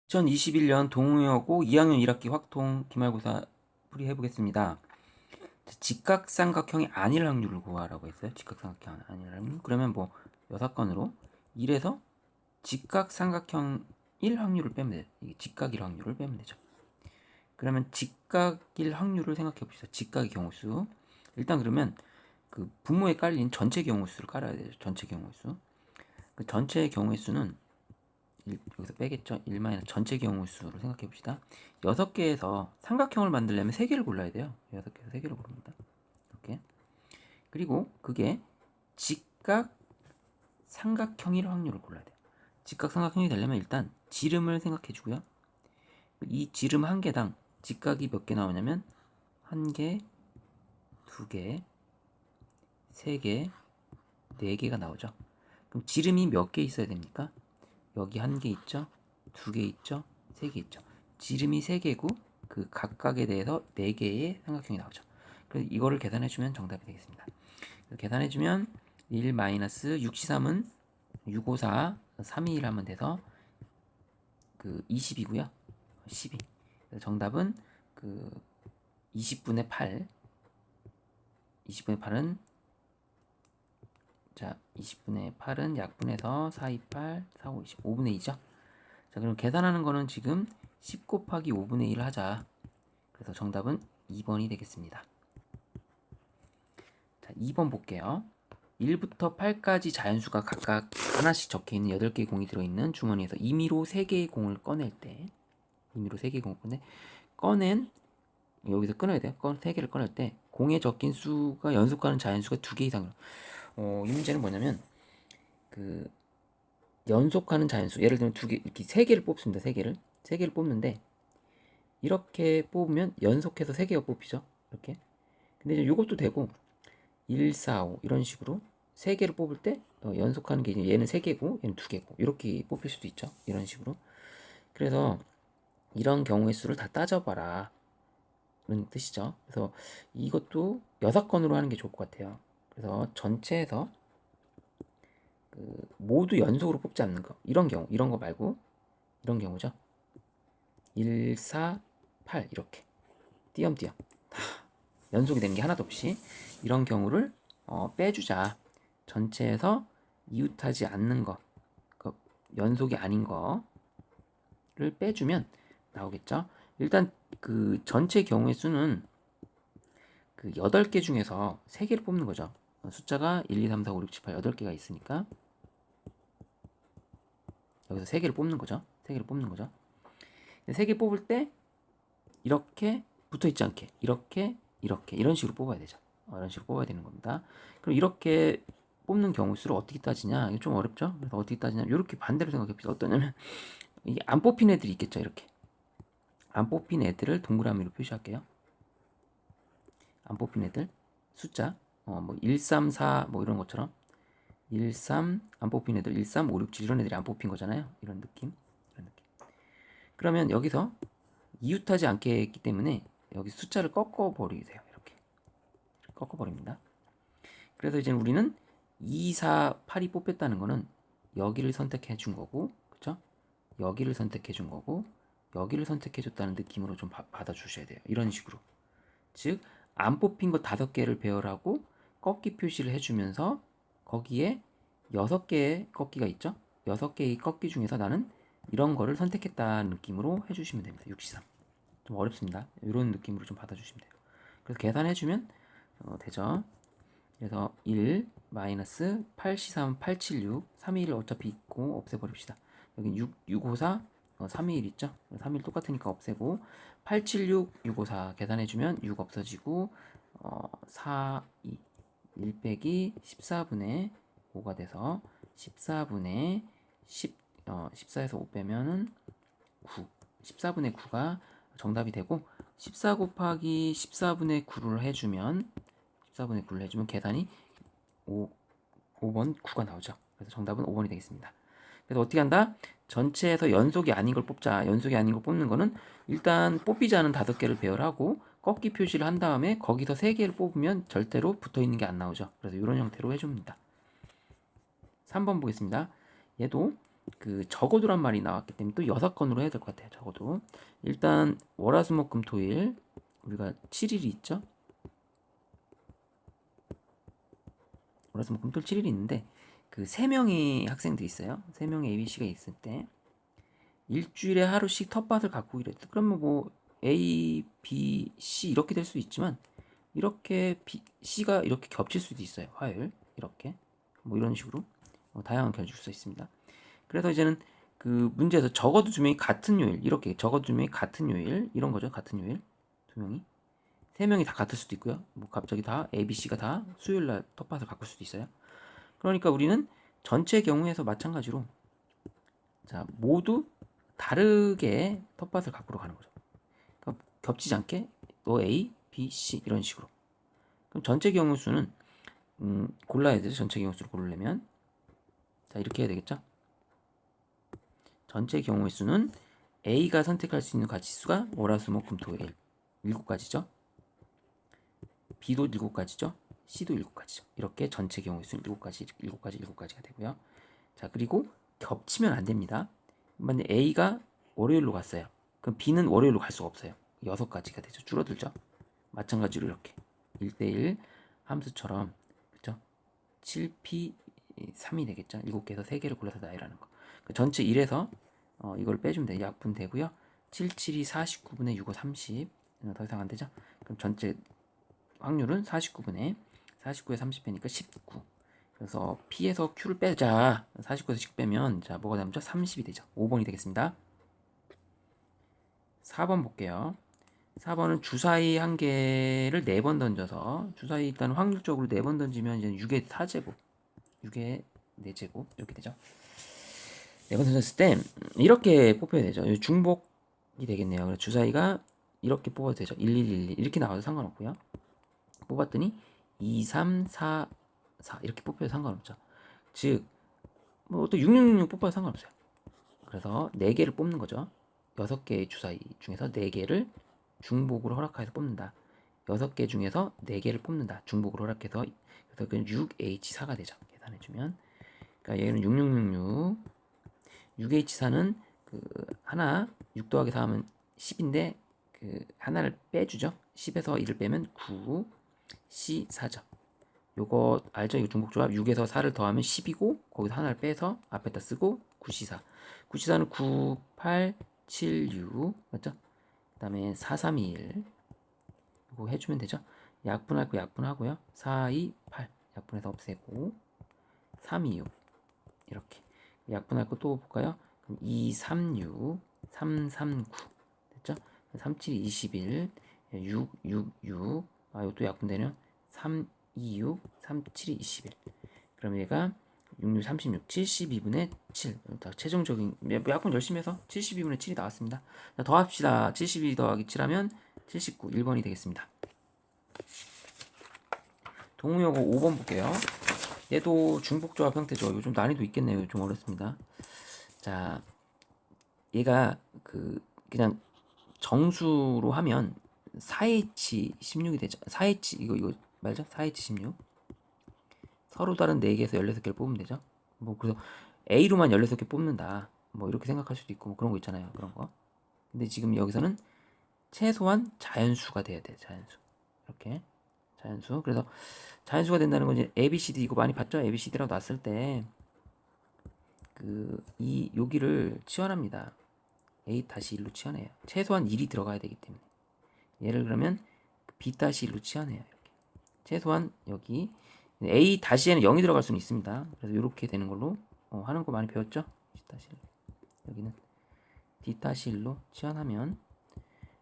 2021년 동의어고 2학년 1학기 확통 기말고사 풀이해보겠습니다. 직각삼각형이 아닐 확률을 구하라고 했어요. 직각삼각형 아닐 확률. 그러면 뭐 6건으로 1에서 직각삼각형일 확률을 빼면 돼요. 이게 직각일 확률을 빼면 되죠. 그러면 직각일 확률을 생각해 봅시다. 직각의 경우수. 일단 그러면 그 분모에 깔린 전체 경우수를 깔아야 돼요. 전체 경우수. 그 전체 경우의 수는 여기서 빼겠죠. 1 전체 경우수를 생각해 봅시다. 6개에서 삼각형을 만들려면 3개를 골라야 돼요. 6개에서 3개를 고릅니다. 이렇게. 그리고 그게 직각 삼각형일 확률을 골라야 돼요. 직각 삼각형이 되려면 일단 지름을 생각해 주고요. 이 지름 한 개당 직각이 몇 개 나오냐면 1개, 2개, 3개, 4개가 나오죠. 그럼 지름이 몇 개 있어야 됩니까? 여기 1개 있죠? 2개 있죠? 3개 있죠? 지름이 3개고 그 각각에 대해서 4개의 삼각형이 나오죠. 그래서 이거를 계산해주면 정답이 되겠습니다. 계산해주면 1-6C3은 654, 321 하면 돼서 그 20이고요. 12. 정답은 그 20분의 8. 20분의 8은 자, 20분의 8은 약분해서 4, 2, 8, 4, 5, 20, 5분의 2죠. 자, 그럼 계산하는 거는 지금 10 곱하기 5분의 1을 하자. 그래서 정답은 2번이 되겠습니다. 자, 2번 볼게요. 1부터 8까지 자연수가 각각 하나씩 적혀있는 8개의 공이 들어있는 주머니에서 임의로 3개의 공을 꺼낼 때 임의로 3개의 공을 꺼낸 여기서 끊어야 돼요. 3개를 꺼낼 때 공에 적힌 수가 연속하는 자연수가 2개 이상으로 이 문제는 뭐냐면 그 연속하는 자연수 예를 들면 2개 이렇게 3개를 뽑습니다. 3개를 뽑는데 이렇게 뽑으면 연속해서 3개가 뽑히죠. 이렇게. 근데 이제 이것도 되고 1, 4, 5 이런 식으로 3개를 뽑을 때 연속하는 게 얘는 3개고 얘는 2개고 이렇게 뽑힐 수도 있죠. 이런 식으로. 그래서 이런 경우의 수를 다 따져봐라 는 뜻이죠. 그래서 이것도 6건으로 하는 게 좋을 것 같아요. 그래서 전체에서 그 모두 연속으로 뽑지 않는 거 이런 경우 이런 거 말고 이런 경우죠. 1, 4, 8 이렇게 띄엄띄엄 연속이 되는 게 하나도 없이 이런 경우를 빼주자. 전체에서 이웃하지 않는 거, 그 연속이 아닌 거를 빼주면 나오겠죠. 일단 그 전체 경우의 수는 그 8개 중에서 3개를 뽑는 거죠. 숫자가 1, 2, 3, 4, 5, 6, 7, 8 8개가 있으니까 여기서 3개를 뽑는 거죠. 3개를 뽑는 거죠. 3개 뽑을 때 이렇게 붙어 있지 않게 이렇게 이런 식으로 뽑아야 되죠. 이런 식으로 뽑아야 되는 겁니다. 그럼 이렇게 뽑는 경우 수를 어떻게 따지냐? 이게 좀 어렵죠? 그래서 어떻게 따지냐? 이렇게 반대로 생각해 봅시다. 어떠냐면 이게 안 뽑힌 애들이 있겠죠. 이렇게 안 뽑힌 애들을 동그라미로 표시할게요. 안 뽑힌 애들 숫자 뭐 1, 3, 4 뭐 이런 것처럼 1, 3 안 뽑힌 애들 1, 3, 5, 6, 7 이런 애들이 안 뽑힌 거잖아요. 이런 느낌. 그러면 여기서 이웃하지 않게 했기 때문에 여기 숫자를 꺾어버리세요. 이렇게 꺾어버립니다. 그래서 이제 우리는 2, 4, 8이 뽑혔다는 거는 여기를 선택해 준 거고 그쵸? 여기를 선택해 준 거고 여기를 선택해 줬다는 느낌으로 좀 받아 주셔야 돼요. 이런 식으로. 즉 안 뽑힌 거 5개를 배열하고 꺾기 표시를 해주면서 거기에 6개의 꺾기가 있죠? 6개의 꺾기 중에서 나는 이런 거를 선택했다는 느낌으로 해주시면 됩니다. 63. 좀 어렵습니다. 이런 느낌으로 좀 받아주시면 돼요. 그래서 계산해주면 되죠. 그래서 1 마이너스 8C3 876 321 어차피 있고 없애버립시다. 여기 654 321 있죠? 321 똑같으니까 없애고 876 654 계산해주면 6 없어지고 4 2 1 빼기 14분의 5가 돼서 14분의 10 14에서 5 빼면은 9 14분의 9가 정답이 되고 14 곱하기 14분의 9를 해주면 14분의 9를 해주면 계산이 5번 9가 나오죠. 그래서 정답은 5번이 되겠습니다. 그래서 어떻게 한다? 전체에서 연속이 아닌 걸 뽑자. 연속이 아닌 걸 뽑는 거는 일단 뽑히지 않은 5개를 배열하고 꺾기 표시를 한 다음에 거기서 3개를 뽑으면 절대로 붙어있는 게 안 나오죠. 그래서 이런 형태로 해줍니다. 3번 보겠습니다. 얘도 그 적어도란 말이 나왔기 때문에 또 6건으로 해야 될 것 같아요. 적어도. 일단 월화수목금토일 우리가 7일이 있죠. 월화수목금토일 7일이 있는데 그 3명의 학생들이 있어요. 3명의 ABC가 있을 때 일주일에 하루씩 텃밭을 가꾸기로 했다. 그러면 뭐 A, B, C 이렇게 될 수도 있지만 이렇게 B, C가 이렇게 겹칠 수도 있어요. 화요일 이렇게 뭐 이런 식으로 다양한 결을 줄 수 있습니다. 그래서 이제는 그 문제에서 적어도 2명이 같은 요일 이렇게 적어도 2명이 같은 요일 이런 거죠. 같은 요일 2명이 3명이 다 같을 수도 있고요. 뭐 갑자기 다 A, B, C가 다 수요일날 텃밭을 가꿀 수도 있어요. 그러니까 우리는 전체 경우에서 마찬가지로 자 모두 다르게 텃밭을 가꾸러 가는 거죠. 그러니까 겹치지 않게 너 A, B, C 이런 식으로. 그럼 전체 경우 수는 골라야 되죠. 전체 경우 수를 고르려면 자 이렇게 해야 되겠죠. 전체 경우의 수는 A가 선택할 수 있는 가지수가 월화수목금토일 7가지죠. B도 7가지죠. C도 7가지죠. 이렇게 전체 경우의 수는 7가지가 되고요. 자 그리고 겹치면 안 됩니다. 만약 A가 월요일로 갔어요. 그럼 B는 월요일로 갈 수가 없어요. 6가지가 되죠. 줄어들죠. 마찬가지로 이렇게 1대1 함수처럼 그렇죠? 7P 3이 되겠죠. 7개에서 3개를 골라서 나열하는 거. 그 전체 1에서 이걸 빼주면 돼요. 약분 되고요. 7, 7이 49분의 6, 5, 30. 더 이상 안 되죠? 그럼 전체 확률은 49분의 49에 30 빼니까 19. 그래서 P에서 Q를 빼자. 49에서 19 빼면 자 뭐가 남죠? 30이 되죠. 5번이 되겠습니다. 4번 볼게요. 4번은 주사위 한 개를 4번 던져서 주사위 일단 확률적으로 4번 던지면 이제 6의 4제곱 6의 4제곱 이렇게 되죠. 4번 던졌을 때 이렇게 뽑혀야 되죠. 중복이 되겠네요. 그래서 주사위가 이렇게 뽑아도 되죠. 1, 1, 1, 1 이렇게 나와도 상관없고요. 뽑았더니 2, 3, 4, 4 이렇게 뽑혀도 상관없죠. 즉 뭐 또 6, 6, 6 뽑아도 상관없어요. 그래서 4개를 뽑는 거죠. 6개의 주사위 중에서 4개를 중복으로 허락해서 뽑는다. 6개 중에서 4개를 뽑는다. 중복으로 허락해서 그래서 그 6H4가 되죠. 계산해주면 그러니까 얘는 6666 6H4는 그 하나 6 더하기 4 하면 10인데 그 하나를 빼주죠. 10에서 1을 빼면 9 C4죠. 요거 알죠? 이거 중복조합 6에서 4를 더하면 10이고 거기서 하나를 빼서 앞에다 쓰고 9C4 9C4는 9, 8, 7, 6 맞죠? 그 다음에 4, 3, 2, 1 이거 해주면 되죠? 약분할 거 약분하고요 4, 2, 8 약분해서 없애고 3, 2, 6 이렇게 약분할 거 또 볼까요? 그럼 2, 3, 6 3, 3, 9 됐죠? 3, 7, 21 6, 6, 6 아 이것도 약분되네요 3, 2, 6 3, 7, 21 그럼 얘가 6, 6, 36, 72분의 7 최종적인 약분 열심히 해서 72분의 7이 나왔습니다. 자, 더합시다. 72 더하기 7하면 79 1번이 되겠습니다. 동우여고 5번 볼게요. 얘도 중복조합 형태죠. 요즘 난이도 있겠네요. 좀 어렵습니다. 자, 얘가 그냥 정수로 하면 4H16이 되죠. 4H 이거 말죠? 4H16 서로 다른 4개에서 16개를 뽑으면 되죠. 뭐 그래서 A로만 16개 뽑는다. 뭐 이렇게 생각할 수도 있고 뭐 그런 거 있잖아요. 그런 거. 근데 지금 여기서는 최소한 자연수가 돼야 돼. 자연수. 이렇게. 자연수. 그래서 자연수가 된다는 건 이제 ABCD 이거 많이 봤죠? ABCD라고 놨을 때 이 여기를 치환합니다. A-1로 치환해요. 최소한 1이 들어가야 되기 때문에. 얘를 그러면 B-1로 치환해요. 이렇게. 최소한 여기 A-에는 0이 들어갈 수는 있습니다. 그래서 이렇게 되는 걸로 하는 거 많이 배웠죠? C-1 여기는 D-1로 치환하면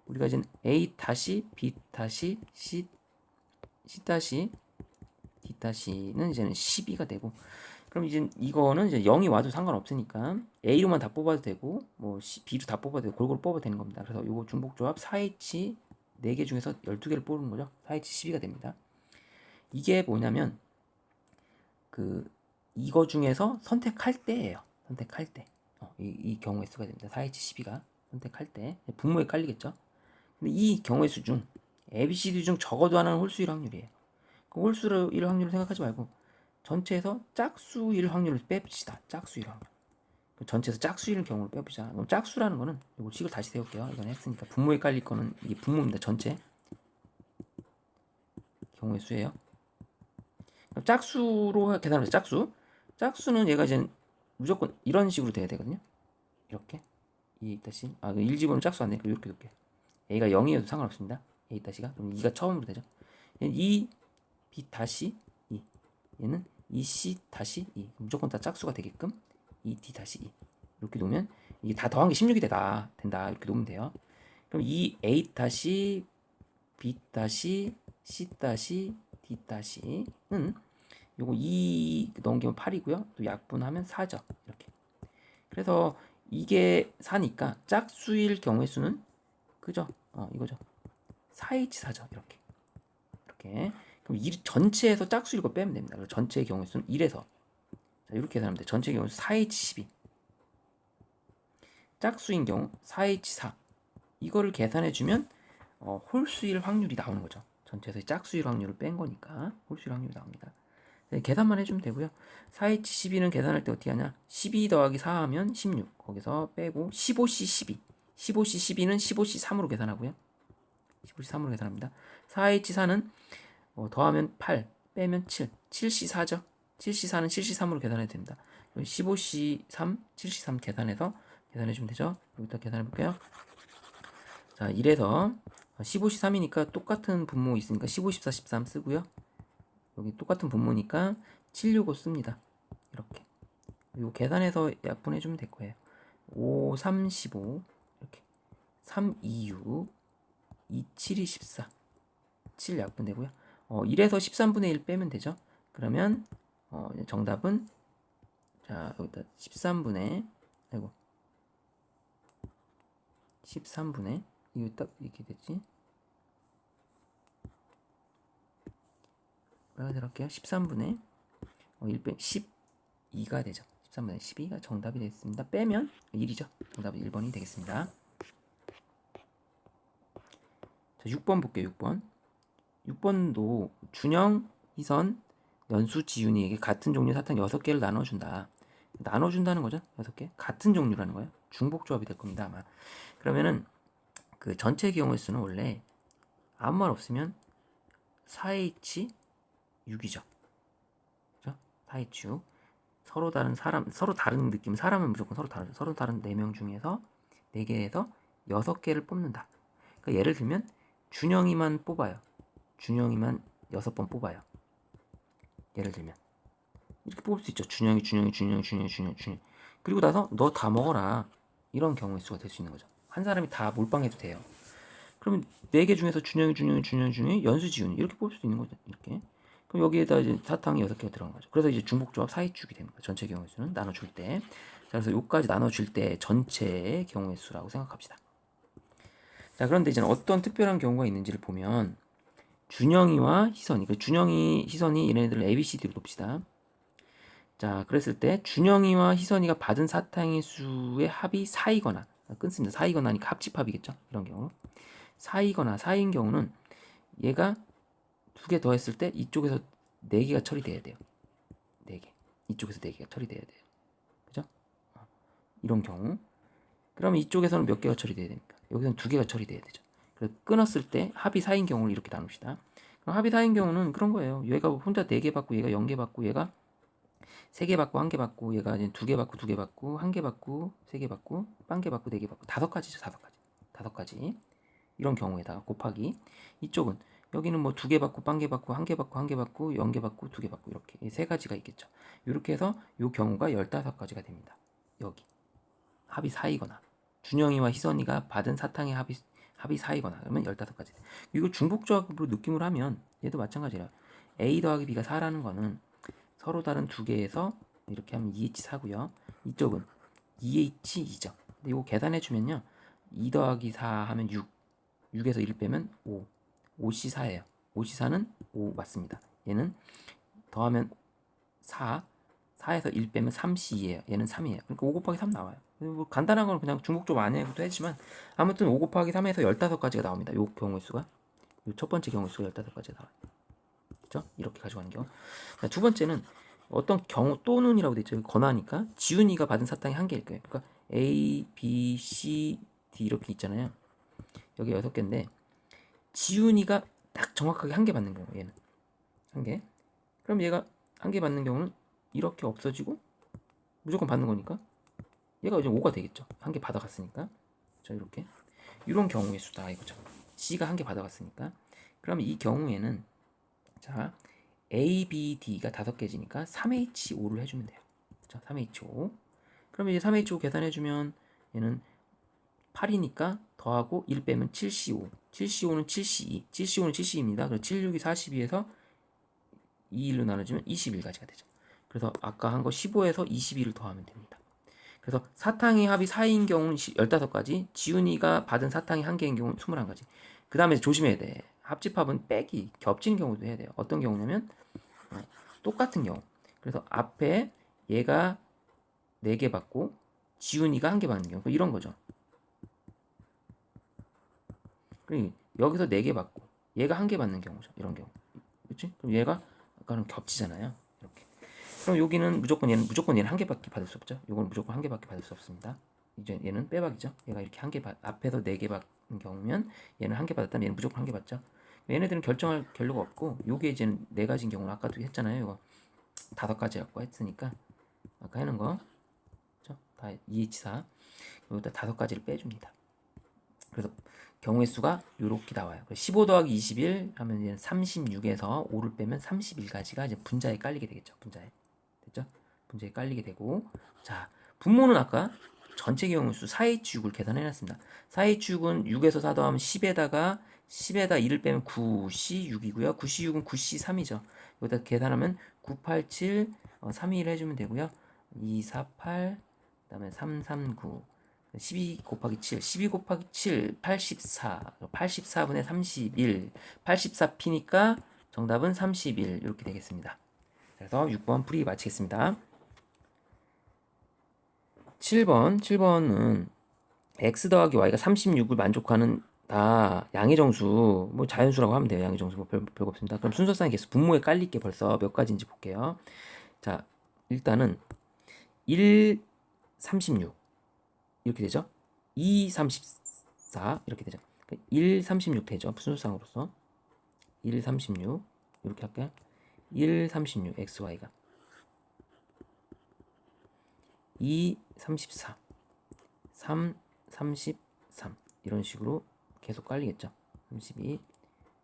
우리가 이제 A-B-C C-D-는 이제는 12가 되고 그럼 이제 이거는 이제 0이 와도 상관없으니까 A로만 다 뽑아도 되고 뭐 B로 다 뽑아도 되고 골고루 뽑아도 되는 겁니다. 그래서 이거 중복조합 4H 4개 중에서 12개를 뽑는 거죠. 4H 12가 됩니다. 이게 뭐냐면 이거 중에서 선택할 때예요. 선택할 때. 이 경우의 수가 됩니다. 4H 12가 선택할 때 분모에 깔리겠죠. 근데 이 경우의 수 중 ABCD 중 적어도 하나는 홀수일 확률이에요. 그 홀수일 확률을 생각하지 말고 전체에서 짝수일 확률을 뺍시다. 짝수일 확률. 전체에서 짝수일 경우를 빼보자. 그럼 짝수라는 거는 이거 식을 다시 세울게요. 이건 했으니까 분모에 깔릴 거는 이게 분모입니다. 전체 경우의 수예요. 그럼 짝수로 계산하자. 짝수는 얘가 이제 무조건 이런 식으로 돼야 되거든요. 이렇게 2 다시 1 집으면 짝수 안 되니까 이렇게 둘게. a가 0이어도 상관없습니다. a 다시가 그럼 2가 처음으로 되죠. 얘는 2 b 다시 2 얘는 2c 다시 2 무조건 다 짝수가 되게끔 2d 다시 2 이렇게 놓으면 이게 다 더한 게 16이 된다 이렇게 놓으면 돼요. 그럼 이 a 다시 b 다시 c 다시 d 다시는 요거 2 넘기면 8이고요. 또 약분하면 4죠. 이렇게. 그래서 이게 4니까 짝수일 경우의 수는 그죠? 이거죠. 4H4죠. 이렇게. 그럼 전체에서 짝수일 거 빼면 됩니다. 그래서 전체의 경우의 수는 1에서 자, 이렇게 계산하면 돼. 전체의 경우 4H12. 짝수인 경우 4H4. 이거를 계산해 주면 홀수일 확률이 나오는 거죠. 전체에서 짝수일 확률을 뺀 거니까 홀수일 확률이 나옵니다. 네, 계산만 해주면 되고요. 4H12는 계산할 때 어떻게 하냐? 12 더하기 4 하면 16. 거기서 빼고 15C12. 15C12는 15C3으로 계산하고요. 15C3으로 계산합니다. 4H4는 더하면 8, 빼면 7. 7C4죠. 7C4는 7C3으로 계산해도 됩니다. 15C3, 7C3 계산해주면 되죠. 여기다 계산해볼게요. 자, 1에서 15C3이니까 똑같은 분모 있으니까 15, 14, 13 쓰고요. 여기 똑같은 분모니까 765 씁니다. 이렇게. 그리고 계산해서 약분해주면 될 거예요. 5, 3, 15 이렇게 3, 2, 6 2, 7, 2, 14 7 약분되고요. 1에서 13분의 1 빼면 되죠. 그러면 정답은 자 여기다 13분의 13분의 이거 딱 이렇게 됐지. 빨간색 할게요. 13분의 1 빼 12가 되죠. 13분의 12가 정답이 되겠습니다. 빼면 1이죠. 정답은 1번이 되겠습니다. 자, 6번 볼게요. 6번도 준영, 희선, 연수, 지윤이에게 같은 종류의 사탕 6개를 나눠준다. 나눠준다는 거죠. 6개. 같은 종류라는 거예요. 중복조합이 될 겁니다. 아마. 그러면은 그 전체 경우의 수는 원래 아무 말 없으면 4H6이죠. 그죠? 4H6. 서로 다른 사람, 서로 다른 느낌. 사람은 무조건 서로 다르죠. 서로 다른 4명 중에서 4개에서 6개를 뽑는다. 그러니까 예를 들면 준영이만 뽑아요. 준영이만 6번 뽑아요. 예를 들면 이렇게 뽑을 수 있죠. 준영이. 그리고 나서 너 다 먹어라. 이런 경우의 수가 될 수 있는 거죠. 한 사람이 다 몰빵해도 돼요. 그러면 4개 중에서 준영이, 연수, 지훈이 이렇게 뽑을 수 있는 거죠. 이렇게. 그럼 여기에다 이제 사탕이 6개가 들어간 거죠. 그래서 이제 중복조합 사이축이 됩니다. 전체 경우의 수는 나눠줄 때. 자, 그래서 요까지 나눠줄 때 전체의 경우의 수라고 생각합시다. 자, 그런데 이제 어떤 특별한 경우가 있는지를 보면 준영이와 희선이, 그러니까 준영이, 희선이 얘네들을 ABCD로 봅시다. 자, 그랬을 때 준영이와 희선이가 받은 사탕의 수의 합이 4이거나 끊습니다. 4이거나니까 합집합이겠죠. 이런 경우 4인 경우는 얘가 2개 더했을 때 이쪽에서 4개가 처리돼야 돼요. 4개. 이쪽에서 4개가 처리돼야 돼요. 그죠? 이런 경우. 그러면 이쪽에서는 몇 개가 처리돼야 됩니까? 여기서는 2개가 처리돼야 되죠. 그래서 끊었을 때 합이 4인 경우를 이렇게 나눕시다. 그럼 합이 4인 경우는 그런 거예요. 얘가 혼자 4개 받고 얘가 0개 받고 얘가 3개 받고 1개 받고 얘가 이제 2개 받고 2개 받고 1개 받고 3개 받고 1개 받고 4개 받고 5가지죠. 5가지. 이런 경우에다가 곱하기 이쪽은 여기는 뭐 2개 받고 1개 받고 1개 받고 1개 받고 0개 받고 2개 받고 이렇게 3가지가 있겠죠. 이렇게 해서 이 경우가 15가지가 됩니다. 여기 합이 4이거나 준영이와 희선이가 받은 사탕의 합이 4이거나 그러면 15가지. 이거 중복조합으로 느낌을 하면 얘도 마찬가지라. A 더하기 B가 4라는 거는 서로 다른 2개에서 이렇게 하면 2H4고요. 이쪽은 2H2죠. 근데 이거 계산해주면요. 2 더하기 4 하면 6. 6에서 1 빼면 5. 5C4예요. 5C4는 5 맞습니다. 얘는 더하면 4. 4에서 1 빼면 3C2예요. 얘는 3이에요. 그러니까 5 곱하기 3 나와요. 뭐 간단한 건 그냥 중복조합 안 해도 되지만 아무튼 5 곱하기 3에서 15가지가 나옵니다. 요 경우의 수가. 요 첫 번째 경우의 수가 15가지가 나와요. 그렇죠? 이렇게 가져가는 경우. 자, 두 번째는 어떤 경우 또는이라고 돼 있죠. 권하니까 지훈이가 받은 사탕이 한 개일 거예요. 그러니까 A, B, C, D 이렇게 있잖아요. 여기 6개인데 지훈이가 딱 정확하게 한 개 받는 경우 얘는 한 개. 그럼 얘가 한 개 받는 경우는 이렇게 없어지고 무조건 받는 거니까 얘가 이제 5가 되겠죠. 한 개 받아갔으니까. 자 이렇게 이런 경우의 수다 이거죠. C가 한 개 받아갔으니까. 그러면 이 경우에는 자 A, B, D가 5개지니까 3H5를 해주면 돼요. 자 3H5. 그러면 이제 3H5 계산해주면 얘는 8이니까 더하고 1 빼면 7CO. 7CO 는 7C2. 7CO 는 7C입니다. 그래서 7, 6이 42에서 2, 1로 나눠주면 21가지가 되죠. 그래서 아까 한 거 15에서 22를 더하면 됩니다. 그래서 사탕의 합이 4인 경우는 15가지, 지훈이가 받은 사탕이 1개인 경우는 21가지. 그 다음에 조심해야 돼. 합집합은 빼기, 겹치는 경우도 해야 돼요. 어떤 경우냐면 똑같은 경우. 그래서 앞에 얘가 4개 받고 지훈이가 1개 받는 경우. 이런 거죠. 그리고 여기서 4개 받고 얘가 1개 받는 경우죠. 이런 경우. 그렇지? 그럼 얘가 아까는 겹치잖아요. 이렇게. 그럼 여기는 무조건 얘는 1개밖에 받을 수 없죠. 이건 무조건 1개밖에 받을 수 없습니다. 이제 얘는 빼박이죠. 얘가 이렇게 앞에서 4개 받는 경우면 얘는 1개 받았다면 얘는 무조건 1개 받죠. 얘네들은 결정할 결로가 없고 요게 이제 4가지인 경우는 아까도 했잖아요. 이거 5가지 갖고 했으니까 아까 해놓은 거 그렇죠? 다 2H4 여기다 5가지를 빼줍니다. 그래서 경우의 수가 이렇게 나와요. 15 더하기 21 하면 이제 36에서 5를 빼면 31가지가 이제 분자에 깔리게 되겠죠. 분자에. 됐죠? 분자에 깔리게 되고 자 분모는 아까 전체 경우의 수 4H6을 계산해 놨습니다. 4H6은 6에서 4 더하면 10에다가 1을 빼면 9C6이고요. 9C6은 9C3이죠. 여기다 계산하면 987, 321 해주면 되고요. 248, 그 다음에 339 12 곱하기 7, 12 곱하기 7, 84, 84분의 31, 84P니까 정답은 31 이렇게 되겠습니다. 그래서 6번 풀이 마치겠습니다. 7번은 x 더하기 y가 36을 만족하는 다 양의 정수, 뭐 자연수라고 하면 돼요. 양의 정수 뭐 별거 없습니다. 그럼 순서상의 개수, 분모에 깔릴 게 벌써 몇 가지인지 볼게요. 자, 일단은 1, 36 이렇게 되죠. 2, 34 이렇게 되죠. 1, 36 되죠. 순서상으로서 1, 36 이렇게 할까요? 1, 36 xy가 2, 34 3, 33 이런 식으로 계속 깔리겠죠. 32,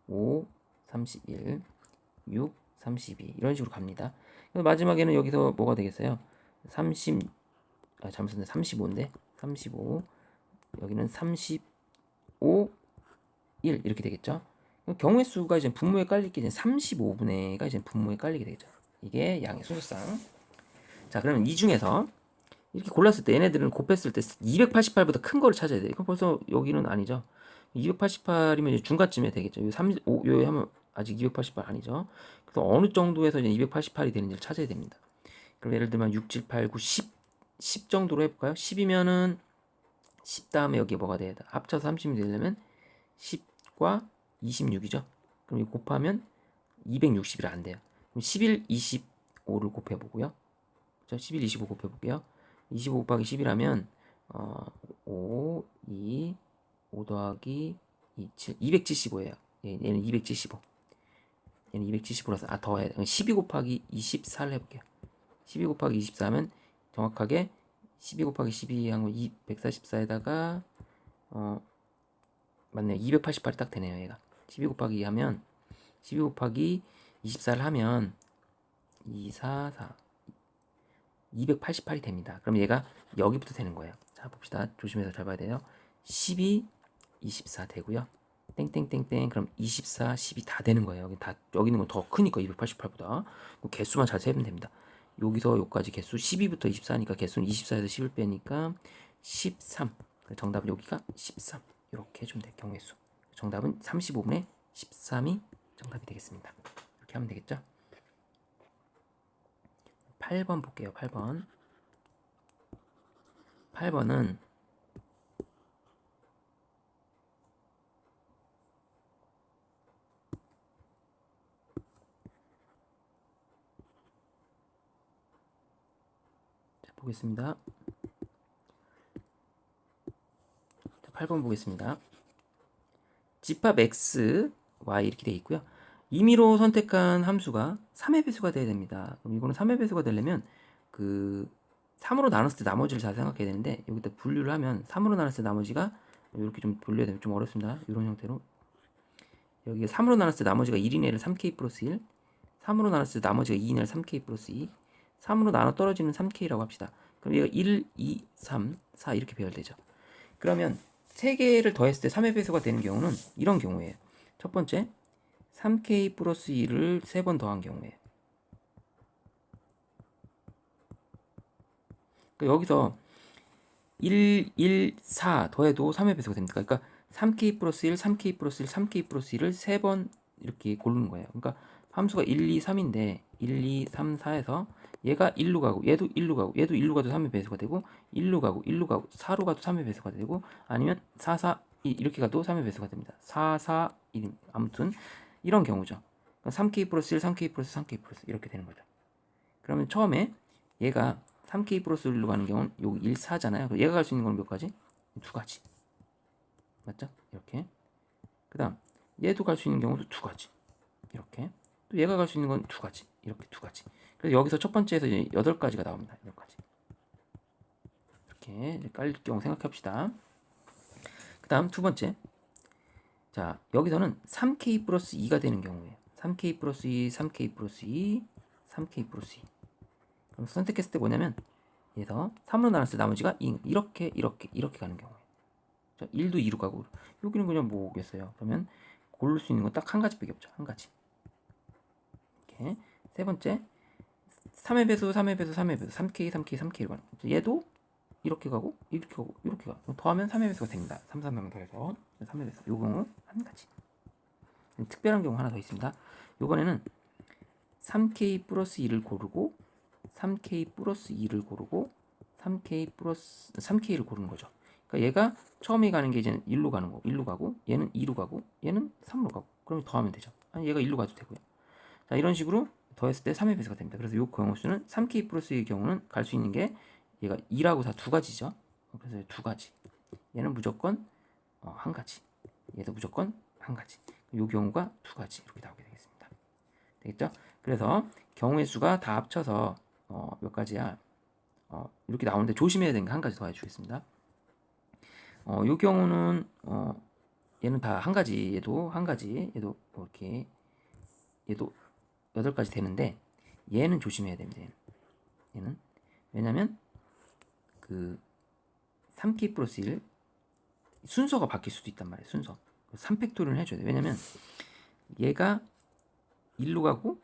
5, 31, 6, 32 이런 식으로 갑니다. 마지막에는 여기서 뭐가 되겠어요? 30, 잘못했네. 35인데 35 여기는 35, 1 이렇게 되겠죠. 경우의 수가 이제 분모에 깔릴 게 이제 35분의 1가 이제 분모에 깔리게 되죠. 이게 양의 순서상. 자, 그러면 이 중에서 이렇게 골랐을 때 얘네들은 곱했을 때 288보다 큰 거를 찾아야 돼. 이거 벌써 여기는 아니죠. 288이면 이제 중간쯤에 되겠죠. 요 35, 요 하면 아직 288 아니죠. 그래서 어느 정도에서 이제 288이 되는지를 찾아야 됩니다. 그럼 예를 들면 6, 7, 8, 9, 10 정도로 해볼까요? 10이면은 10 다음에 여기 뭐가 돼야 돼? 합쳐서 30이 되려면 10과 26이죠. 그럼 이거 곱하면 260이라 안 돼요. 그럼 11, 25를 곱해보고요. 11, 25 곱해볼게요. 25 곱하기 10이라면 5, 2, 5 더하기 2, 7, 275예요. 얘는 275. 얘는 275라서 더 해야 돼. 12 곱하기 24를 해볼게요. 12 곱하기 24면 정확하게 12 곱하기 12한 거 144에다가 맞네요. 288이 딱 되네요. 얘가 12 곱하기 2 하면 12 곱하기 24를 하면 2, 4, 4 288이 됩니다. 그럼 얘가 여기부터 되는 거예요. 자 봅시다. 조심해서 잘 봐야 돼요. 12, 24 되고요. 땡땡땡땡 그럼 24, 12 다 되는 거예요. 여기 있는 건 더 크니까 288보다. 개수만 잘 세면 됩니다. 여기서 여기까지 개수 12부터 24니까 개수는 24에서 10을 빼니까 13. 정답은 여기가 13. 이렇게 해주면 돼요. 경우의 수. 정답은 35분의 13이 정답이 되겠습니다. 이렇게 하면 되겠죠? 8번 볼게요. 8번은 보겠습니다. 8번 보겠습니다. 집합 x, y 이렇게 되어 있고요. 임의로 선택한 함수가 3의 배수가 돼야 됩니다. 그럼 이거는 3의 배수가 되려면 그 3으로 나눴을 때 나머지를 잘 생각해야 되는데 여기다 분류를 하면 3으로 나눴을 때 나머지가 이렇게 좀 분류해야 되면 좀 어렵습니다. 이런 형태로 여기 3으로 나눴을 때 나머지가 1인 애를 3k 플러스 1, 3으로 나눴을 때 나머지가 2인 애를 3k 플러스 2, 3으로 나눠 떨어지는 3k라고 합시다. 그럼 얘가 1, 2, 3, 4 이렇게 배열되죠. 그러면 3개를 더했을 때 3의 배수가 되는 경우는 이런 경우예요. 첫 번째 3k 플러스 2를 3번 더한 경우에 그러니까 여기서 1, 1, 4 더해도 3의 배수가 됩니다. 그러니까 3k 플러스 1, 3k 플러스 1, 3k 플러스 1을 3번 이렇게 고르는 거예요. 그러니까 함수가 1, 2, 3인데 1, 2, 3, 4에서 얘가 1로 가고 얘도 1로 가고 얘도 1로 가도 3의 배수가 되고 1로 가고 1로 가고 4로 가도 3의 배수가 되고 아니면 4, 4, 2 이렇게 가도 3의 배수가 됩니다. 4, 4, 1 아무튼 이런 경우죠. 그러니까 3k 플러스 1, 3k 플러스 3k 플러스 이렇게 되는 거죠. 그러면 처음에 얘가 3k 플러스 1로 가는 경우는 여기 1, 4잖아요. 그럼 얘가 갈 수 있는 건 몇 가지? 2가지. 맞죠? 이렇게. 그 다음 얘도 갈 수 있는 경우도 2가지. 이렇게. 또 얘가 갈 수 있는 건 2가지. 이렇게 2가지. 그래서 여기서 첫 번째에서 이제 8가지가 나옵니다. 8가지. 이렇게 이제 깔릴 경우 생각해봅시다. 그 다음 두 번째. 자, 여기서는 3k 플러스 2가 되는 경우에요. 3k 플러스 2, 3k 플러스 2, 3k 플러스 2. 그럼 선택했을 때 뭐냐면 얘서 3으로 나눴을 때 나머지가 2, 이렇게 가는 경우에 1도 2로 가고 여기는 그냥 뭐겠어요. 그러면 고를 수 있는 건 딱 한 가지밖에 없죠. 한 가지. 이렇게 세 번째 3의 배수 3의 배수 3의 배수 3k 3k 3k로 가는 거죠. 얘도 이렇게 가고 이렇게 가고 이렇게 가. 더하면 3의 배수가 됩니다. 3, 3명 더해서 3의 배수. 요 경우 한 가지. 특별한 경우 하나 더 있습니다. 요번에는 3k 플러스 2를 고르고 3k 플러스 2를 고르고 3k 플러스 3k를 고르는 거죠. 그러니까 얘가 처음에 가는 게 이제는 1로 가는 거고 1로 가고 얘는 2로 가고 얘는 3로 가고 그러면 더하면 되죠. 아니 얘가 1로 가도 되고요. 자 이런 식으로 더했을 때 3의 배수가 됩니다. 그래서 이 경우 수는 3k 플러스 2의 경우는 갈 수 있는 게 얘가 2라고 다 2가지죠. 그래서 2가지. 얘는 무조건 한 가지. 얘도 무조건 한 가지. 이 경우가 2가지 이렇게 나오게 되겠습니다. 되겠죠? 그래서 경우의 수가 다 합쳐서 몇 가지야? 이렇게 나오는데 조심해야 되는 게 한 가지 더 해주겠습니다. 이 경우는 얘는 다 한 가지, 얘도 한 가지, 얘도 이렇게 얘도 8가지 되는데 얘는 조심해야 됩니다. 얘는 왜냐면 그 3k 플러스 1 순서가 바뀔 수도 있단 말이에요. 순서 3팩토리를 해줘야 돼요. 왜냐면 얘가 1로 가고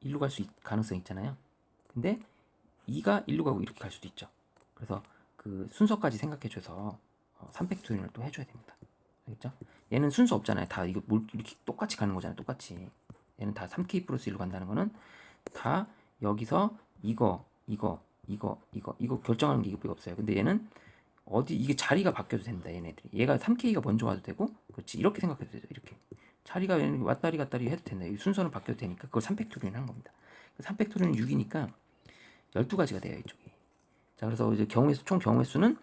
1로 갈 수 가능성이 있잖아요. 근데 2가 1로 가고 이렇게 갈 수도 있죠. 그래서 그 순서까지 생각해줘서 3팩토리를 또 해줘야 됩니다. 알겠죠? 얘는 순서 없잖아요. 다 이거 이렇게 똑같이 가는 거잖아요. 똑같이. 얘는 다 3k 플러스 1로 간다는 거는 다 여기서 이거 결정하는 게 이거밖에 없어요. 근데 얘는 어디 이게 자리가 바뀌어도 된다. 얘네들이. 얘가 3k가 먼저 와도 되고 그렇지. 이렇게 생각해도 되죠. 이렇게. 자리가 왔다리 갔다리 해도 된다. 순서는 바뀌어도 되니까 그걸 3팩토리는 한 겁니다. 3팩토리는 6이니까 12가지가 돼요. 이쪽이. 자, 그래서 이제 총 경우의 수는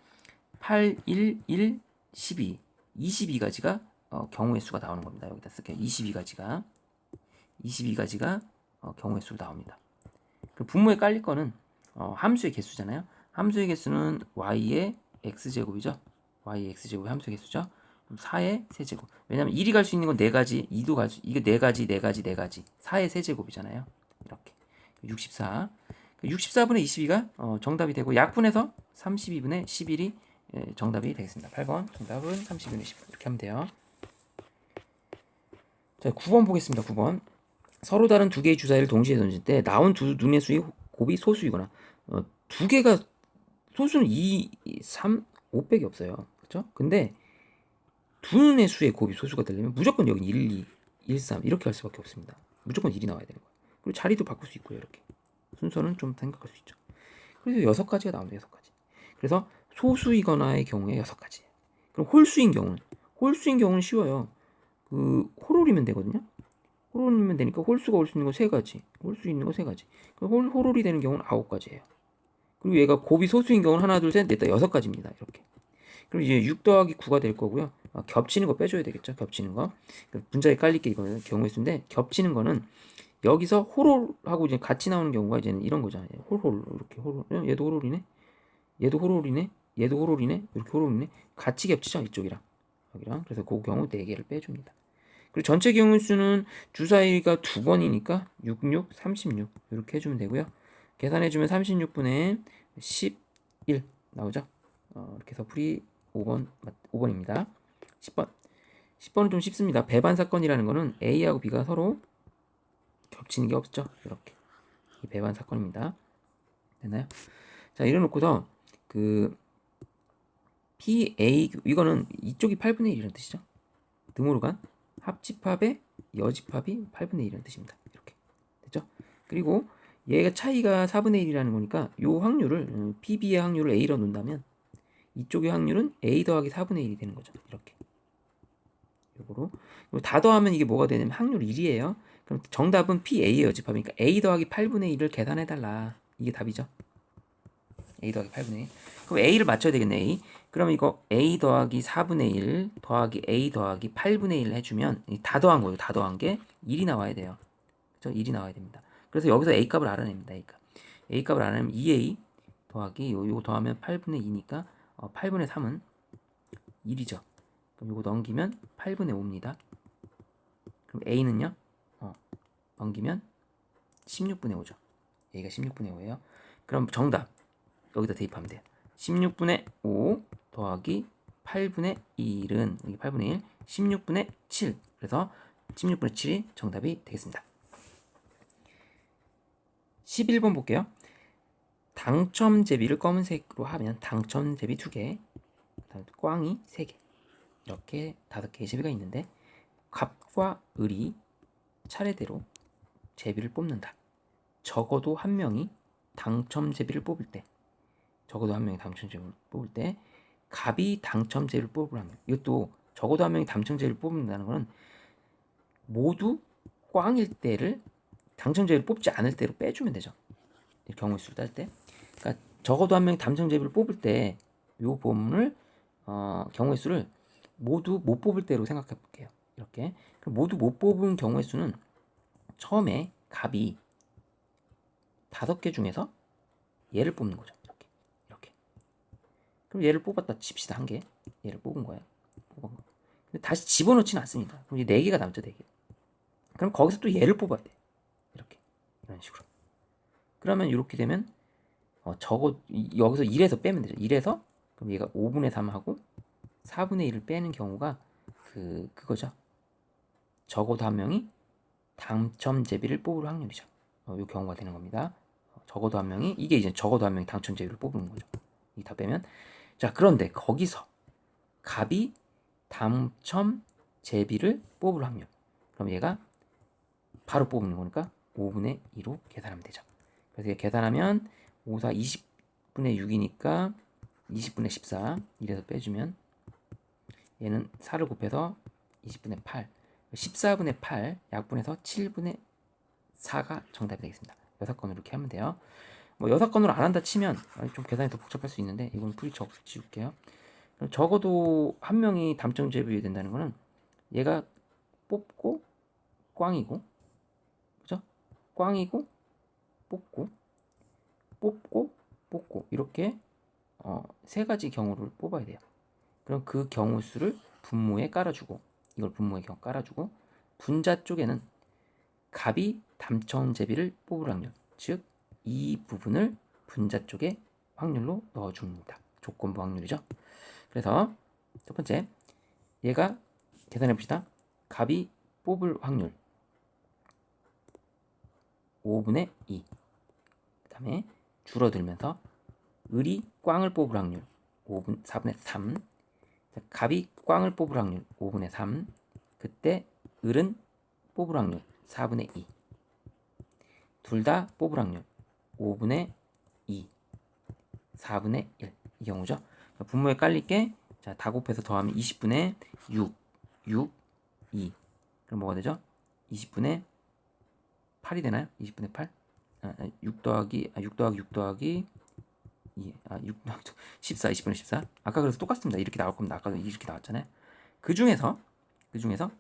8, 1, 1, 12, 22가지가 경우의 수가 나오는 겁니다. 여기다 쓸게요. 22가지가 경우의 수로 나옵니다. 그 분모에 깔릴 거는 함수의 개수잖아요. 함수의 개수는 y의 x제곱이죠. y의 x제곱이 함수의 개수죠. 4의 세제곱. 왜냐면 1이 갈 수 있는 건 4가지, 2도 갈 수, 이게 4가지, 4의 세제곱이잖아요. 이렇게. 64. 64분의 22가 정답이 되고 약분해서 32분의 11이 정답이 되겠습니다. 8번 정답은 32분의 11 이렇게 하면 돼요. 자, 9번 보겠습니다. 9번. 서로 다른 두 개의 주사위를 동시에 던질 때 나온 두 눈의 수의 곱이 소수이거나 두 개가 소수는 2, 3, 5밖에 없어요. 그렇죠? 근데 두 눈의 수의 곱이 소수가 되려면 무조건 여기 1, 2, 1, 3 이렇게 할 수밖에 없습니다. 무조건 1이 나와야 되는 거예요. 그리고 자리도 바꿀 수 있고요. 이렇게. 순서는 좀 생각할 수 있죠. 그래서 6가지가 나옵니다. 6가지. 그래서 소수이거나의 경우에 6가지예요. 그럼 홀수인 경우는 쉬워요. 그 홀홀이면 되거든요. 홀홀이면 되니까 홀수가 올 수 있는 거 3가지. 홀수 있는 거 3가지. 그럼 홀홀이 되는 경우는 9가지예요. 그리고 얘가 곱이 소수인 경우는 하나, 둘, 셋, 넷, 다 여섯 가지입니다. 이렇게. 그럼 이제 6 더하기 9가 될 거고요. 겹치는 거 빼줘야 되겠죠. 겹치는 거. 분자에 깔릴 게 이거는 경우의 수인데 겹치는 거는 여기서 호롤하고 이제 같이 나오는 경우가 이제는 이런 거잖아요. 홀홀 이렇게 홀홀. 얘도 호롤이네. 얘도 호롤이네. 얘도 호롤이네. 이렇게 호롤이네. 같이 겹치죠. 이쪽이랑 여기랑. 그래서 그 경우 4개를 빼줍니다. 그리고 전체 경우의 수는 주사위가 2번이니까 66, 36 이렇게 해주면 되고요. 계산해주면 36분의 11 나오죠. 이렇게 해서 풀이 5번입니다. 10번. 10번은 좀 쉽습니다. 배반 사건이라는 거는 A하고 B가 서로 겹치는 게 없죠. 이렇게. 이 배반 사건입니다. 됐나요? 자, 이래놓고서 그 PA 이거는 이쪽이 8분의 1이라는 뜻이죠. 등호로 간 합집합의 여집합이 8분의 1이라는 뜻입니다. 이렇게. 됐죠? 그리고 얘가 차이가 4분의 1이라는 거니까 요 확률을 PB의 확률을 A로 놓는다면 이쪽의 확률은 A 더하기 4분의 1이 되는 거죠. 이렇게. 요거로. 다 더하면 이게 뭐가 되냐면 확률 1이에요. 그럼 정답은 PA의 여집합이니까 A 더하기 8분의 1을 계산해달라. 이게 답이죠. A 더하기 8분의 1. 그럼 A를 맞춰야 되겠네. A. 그럼 이거 A 더하기 4분의 1 더하기 A 더하기 8분의 1 해주면 다 더한 거예요. 다 더한 게 1이 나와야 돼요. 그죠? 1이 나와야 됩니다. 그래서 여기서 A 값을 알아냅니다. A 값. A 값을 알아내면 2A 더하기 요거 더하면 8분의 2니까 8분의 3은 1이죠. 그럼 요거 넘기면 8분의 5입니다. 그럼 A는요? 넘기면 16분의 5죠. A가 16분의 5예요. 그럼 정답 여기다 대입하면 돼요. 16분의 5 더하기 8분의 1은 여기 8분의 1, 16분의 7. 그래서 16분의 7이 정답이 되겠습니다. 11번 볼게요. 당첨제비를 검은색으로 하면 당첨제비 2개, 그다음에 꽝이 3개, 이렇게 5개의 제비가 있는데 갑과 을이 차례대로 제비를 뽑는다. 적어도 한 명이 당첨제비를 뽑을 때, 적어도 한 명이 당첨제비를 뽑을 때 갑이 당첨제비를 뽑을 확률. 이것도 적어도 한 명이 당첨제비를 뽑는다는 것은 모두 꽝일 때를 당첨제비를 뽑지 않을 때로 빼주면 되죠. 경우의 수를 딸 때. 그러니까 적어도 한 명이 당첨제비를 뽑을 때 이 부분을 경우의 수를 모두 못 뽑을 때로 생각해 볼게요. 이렇게. 그럼 모두 못 뽑은 경우의 수는 처음에 갑이 5개 중에서 얘를 뽑는 거죠. 이렇게. 이렇게. 그럼 얘를 뽑았다 칩시다. 한 개. 얘를 뽑은 거예요. 뽑은 거. 근데 다시 집어넣지는 않습니다. 그럼 이제 4개가 남죠. 4개. 그럼 거기서 또 얘를 뽑아야 돼. 이렇게. 이런 식으로. 그러면 이렇게 되면 여기서 1에서 빼면 되죠. 1에서 그럼 얘가 5분의 3하고 4분의 1을 빼는 경우가 그거죠. 적어도 한 명이 당첨제비를 뽑을 확률이죠. 이 경우가 되는 겁니다. 적어도 한 명이 이게 이제 적어도 한 명이 당첨제비를 뽑는 거죠. 이 다 빼면 자 그런데 거기서 갑이 당첨제비를 뽑을 확률 그럼 얘가 바로 뽑는 거니까 5분의 2로 계산하면 되죠. 그래서 계산하면 5, 4, 20분의 6이니까 20분의 14 이래서 빼주면 얘는 4를 곱해서 20분의 8 14분의 8 약분해서 7분의 4가 정답이 되겠습니다. 6건으로 이렇게 하면 돼요. 뭐 6건으로 안 한다 치면 좀 계산이 더 복잡할 수 있는데 이건 풀이 지울게요. 적어도 한 명이 당첨제비에 된다는 거는 얘가 뽑고 꽝이고 그죠? 꽝이고 뽑고 이렇게 3가지 경우를 뽑아야 돼요. 그럼 그 경우 수를 분모에 깔아주고 이걸 분모에 깔아주고 분자 쪽에는 갑이 당첨제비를 뽑을 확률 즉 이 부분을 분자 쪽에 확률로 넣어줍니다. 조건부 확률이죠. 그래서 첫 번째 얘가 계산해 봅시다. 갑이 뽑을 확률 5분의 2 그 다음에 줄어들면서 을이 꽝을 뽑을 확률 4분의 3 갑이 꽝을 뽑을 확률 5분의 3 그때 을은 뽑을 확률 4분의 2 둘 다 뽑을 확률 5분의 2 4분의 1 이 경우죠. 분모에 깔릴게 자, 다 곱해서 더하면 20분의 6 2 그럼 뭐가 되죠? 20분의 8이 되나요? 20분의 8 6 더하기 6 더하기 6, 14, 20분의 14. 아까 그래서 똑같습니다. 이렇게 나올 겁니다. 아까도 이렇게 나왔잖아요. 그 중에서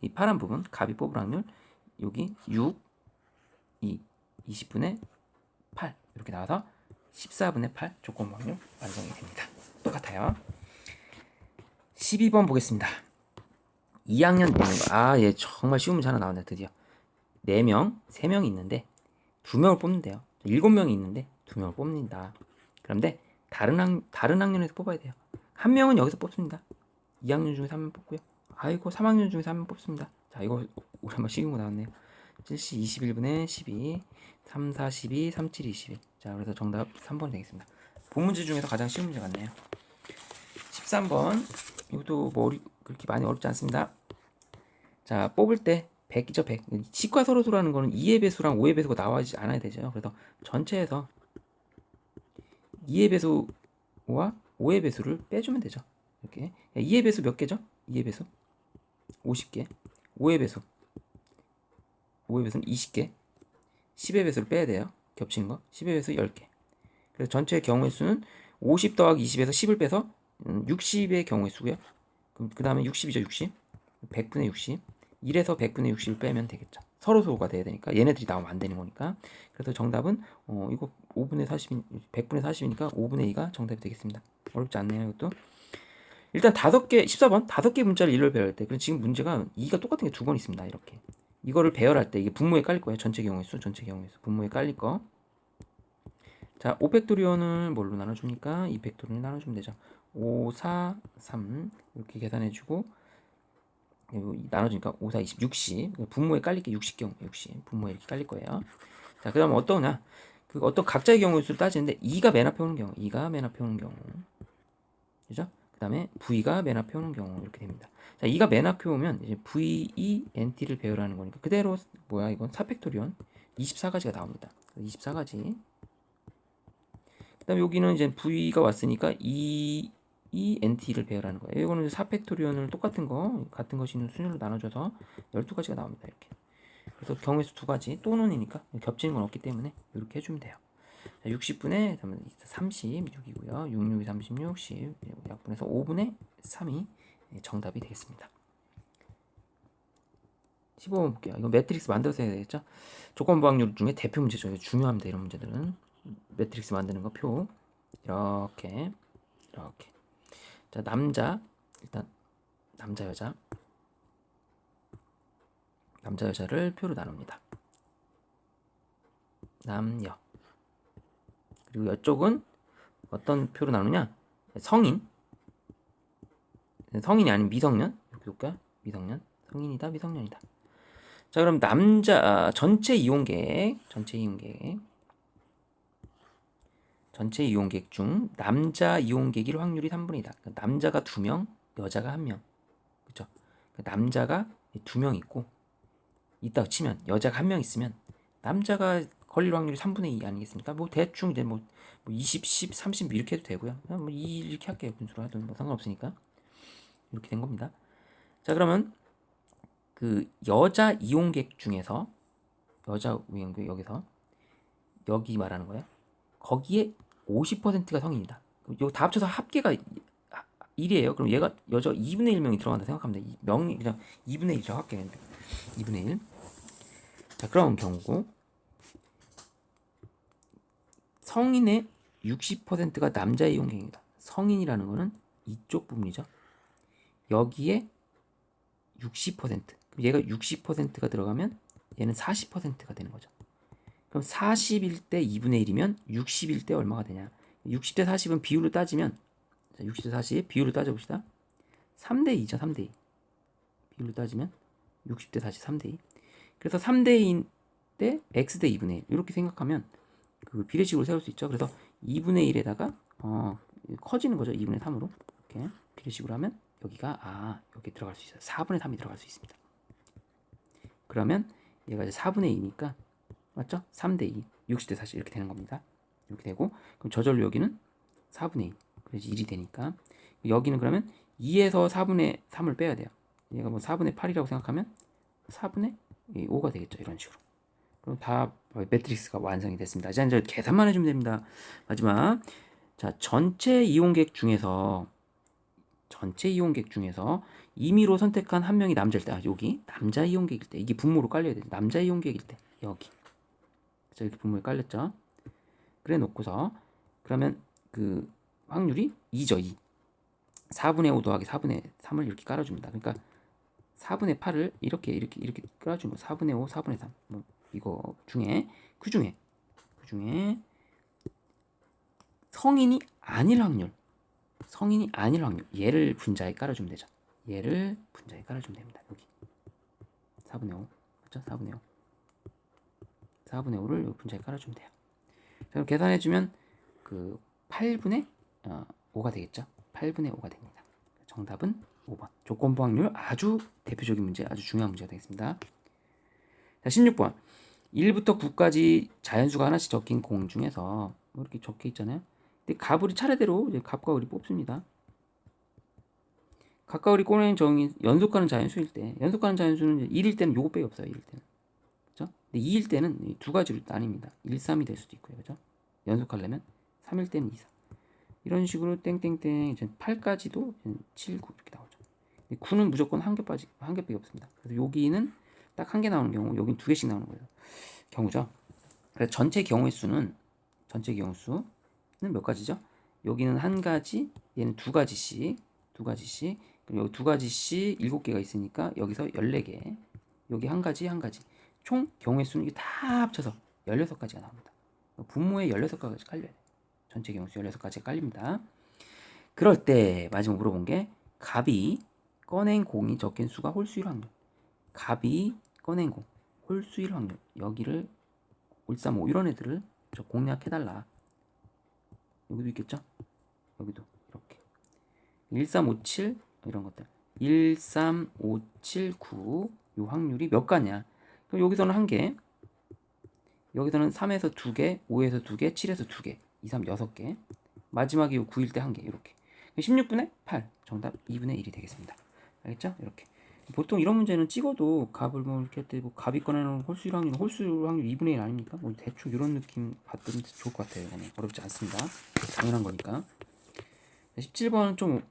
이 파란 부분 값이 뽑을 확률 여기 6, 2, 20분의 8 이렇게 나와서 14분의 8 조건 확률 완성이 됩니다. 똑같아요. 12번 보겠습니다. 2학년 4명. 얘 정말 쉬운 문제 하나 나온다. 드디어 4명, 3명이 있는데 2명을 뽑는데요. 7명이 있는데 2명을 뽑는다. 그런데 다른 학년에서 뽑아야 돼요. 한 명은 여기서 뽑습니다. 2학년 중에서 한 명 뽑고요. 아이고 3학년 중에서 한 명 뽑습니다. 자, 이거 우리 한번 쉬운 거 나왔네요. 7시 21분에 12, 3, 4, 12, 3, 7, 22. 자, 그래서 정답 3번이 되겠습니다. 본 문제 중에서 가장 쉬운 문제 같네요. 13번. 이것도 뭐 그렇게 많이 어렵지 않습니다. 자, 뽑을 때 100이죠, 100. 치과 서로수라는 거는 2의 배수랑 5의 배수가 나와지 않아야 되죠. 그래서 전체에서 2의 배수와 5의 배수를 빼주면 되죠. 이렇게 2의 배수 몇 개죠? 2의 배수 50개. 5의 배수 5의 배수는 20개. 10의 배수를 빼야 돼요. 겹치는 거 10의 배수 10개. 그래서 전체 경우의 수는 50 더하기 20에서 10을 빼서 60의 경우의 수고요. 그럼 그 다음에 60이죠. 60 100분의 60 1에서 100분의 60을 빼면 되겠죠. 서로소가 돼야 되니까 얘네들이 나오면 안 되는 거니까. 그래서 정답은 이거 5분의 40 100분의 40이니까 5분의 2가 정답이 되겠습니다. 어렵지 않네요. 이것도 일단 5개 14번 5개 문자를 일로 배열할 때 그럼 지금 문제가 2가 똑같은 게 두 번 있습니다. 이렇게 이거를 배열할 때 이게 분모에 깔릴 거예요. 전체 경우의 수 분모에 깔릴 거. 자, 5팩토리언을 뭘로 나눠줍니까? 2팩토리언을 나눠주면 되죠. 5, 4, 3 이렇게 계산해주고 나눠주니까 5, 4, 20, 60 분모에 깔릴 게 60 경우 60 분모에 이렇게 깔릴 거예요. 자, 그 다음에 어떠냐? 그 어떤 각자의 경우의 수를 따지는데 2가 맨 앞에 오는 경우 2가 맨 앞에 오는 경우 그죠? 그 다음에 V가 맨 앞에 오는 경우 이렇게 됩니다. 자, 2가 맨 앞에 오면 이제 VE, NT를 배열하는 거니까 그대로 뭐야 이건 4팩토리언 24가지가 나옵니다. 24가지. 그 다음에 여기는 이제 V가 왔으니까 NT를 배열하는 거예요. 이거는 4팩토리언을 똑같은 거 같은 것이 있는 순위로 나눠줘서 12가지가 나옵니다. 이렇게. 그래서 경우의 수 2가지 또는이니까 겹치는 건 없기 때문에 이렇게 해주면 돼요. 자, 60분의 36이고요. 6, 6, 36, 10 약분해서 5분의 3이 정답이 되겠습니다. 15번 볼게요. 이거 매트릭스 만들어서 해야 되겠죠? 조건부 확률 중에 대표 문제죠. 중요합니다. 이런 문제들은 매트릭스 만드는 거 표 이렇게 자, 남자 일단 남자 여자를 표로 나눕니다. 남녀. 그리고 이쪽은 어떤 표로 나누냐? 성인이 아닌 미성년. 이렇게 볼까요? 미성년. 성인이다, 미성년이다. 자, 그럼 남자 전체 이용객 중 남자 이용객일 확률이 3분의 2다. 그러니까 남자가 2명, 여자가 1명. 그렇죠? 그러니까 남자가 2명 있고 있다고 치면 여자가 1명 있으면 남자가 걸릴 확률이 3분의 2 아니겠습니까? 뭐 대충 이제 뭐 20, 10, 30 이렇게 해도 되고요. 그냥 뭐 2 이렇게 할게요. 분수로 하든 뭐 상관없으니까. 이렇게 된 겁니다. 자, 그러면 그 여자 이용객 중에서 여기서 여기 말하는 거예요. 거기에 50%가 성인이다. 이거 다 합쳐서 합계가 1이에요. 그럼 얘가 여자 2분의 1명이 들어간다 생각하면 돼. 명이 그냥 2분의 1이죠. 합계인데 2분의 1. 자, 그런 경우고 성인의 60%가 남자 이용객입니다. 성인이라는 거는 이쪽 부분이죠. 여기에 60%. 얘가 60%가 들어가면 얘는 40%가 되는 거죠. 그럼 40일 때 2분의 1이면 60일 때 얼마가 되냐? 60대 40은 비율로 따지면 60대 40 비율로 따져봅시다. 3대 2죠. 3대 2. 비율로 따지면 60대 40 3대 2. 그래서 3대 2인 때 x 대 2분의 1 이렇게 생각하면 그 비례식으로 세울 수 있죠. 그래서 2분의 1에다가 커지는 거죠. 2분의 3으로 이렇게 비례식으로 하면 여기가 여기 들어갈 수 있어요. 4분의 3이 들어갈 수 있습니다. 그러면 얘가 이제 4분의 2니까 맞죠? 3대 2 60대 40 이렇게 되는 겁니다. 이렇게 되고 그럼 저절로 여기는 4분의 2 그래서 1이 되니까 여기는 그러면 2에서 4분의 3을 빼야 돼요. 얘가 뭐 4분의 8이라고 생각하면 4분의 5가 되겠죠. 이런 식으로. 그럼 다 매트릭스가 완성이 됐습니다. 이제 계산만 해주면 됩니다. 마지막 자, 전체 이용객 중에서 임의로 선택한 한 명이 남자일 때, 여기 남자 이용객일 때, 이게 분모로 깔려야 돼. 남자 이용객일 때 여기, 그래서 이렇게 분모에 깔렸죠. 그래 놓고서 그러면 그 확률이 2죠. 2. 4분의 5 더하기 4분의 3을 이렇게 깔아줍니다. 그러니까 4분의 8을 이렇게 깔아주는 거. 4분의 5, 4분의 3. 뭐 이거 중에 그 중에 성인이 아닐 확률. 얘를 분자에 깔아주면 되죠. 얘를 분자에 깔아주면 됩니다. 여기 4분의 5. 그렇죠? 4분의 5. 4분의 5를 여기 분자에 깔아주면 돼요. 자, 그럼 계산해주면 그 8분의 5가 되겠죠. 8분의 5가 됩니다. 정답은 5번. 조건부 확률, 아주 대표적인 문제, 아주 중요한 문제가 되겠습니다. 자, 16번. 1부터 9까지 자연수가 하나씩 적힌 공 중에서 뭐 이렇게 적혀 있잖아요. 근데 갑을 차례대로 이제 갑과 을이 뽑습니다. 각각 을이 꺼내는 정의 연속하는 자연수일 때, 연속하는 자연수는 1일 때는 요거밖에 없어요. 1일 때는. 그죠? 근데 2일 때는 두 가지로 나뉩니다. 1, 3이 될 수도 있고요. 그죠? 연속하려면 3일 때는 2, 3. 이런 식으로 땡땡땡 이제 8까지도 7, 9 이렇게 나오죠. 9는 무조건 한 개밖에 없습니다. 그래서 여기는 딱 한 개 나오는 경우, 여긴 두 개씩 나오는 거예요. 경우죠. 그래서 전체 경우의 수는 몇 가지죠? 여기는 한 가지, 얘는 두 가지씩. 그리고 여기 두 가지씩 7개가 있으니까 여기서 14개. 여기 한 가지. 총 경우의 수는 이게 다 합쳐서 16가지가 나옵니다. 분모에 16가지 깔려야 돼요. 전체 경우 수 16가지가 깔립니다. 그럴 때 마지막 물어본 게 갑이 꺼낸 공이 적힌 수가 홀수일 확률. 갑이 꺼낸 공 홀수일 확률. 여기를 1, 3, 5 이런 애들을 저 공략해달라. 여기도 있겠죠? 여기도 이렇게 1, 3, 5, 7 이런 것들 1, 3, 5, 7, 9 이 확률이 몇 가냐. 그럼 여기서는 한 개, 여기서는 3에서 2개, 5에서 2개, 7에서 2개, 2, 3, 6개. 마지막에 9일 때 한 개. 이렇게 16분의 8. 정답 2분의 1이 되겠습니다. 알겠죠? 이렇게 보통 이런 문제는 찍어도 갑을 뭐 이렇게 할 때 뭐 갑이 꺼내는 홀수 확률 2분의 1 아닙니까? 뭐 대충 이런 느낌 받으면 좋을 것 같아요. 이거는 어렵지 않습니다. 당연한 거니까. 17번은 좀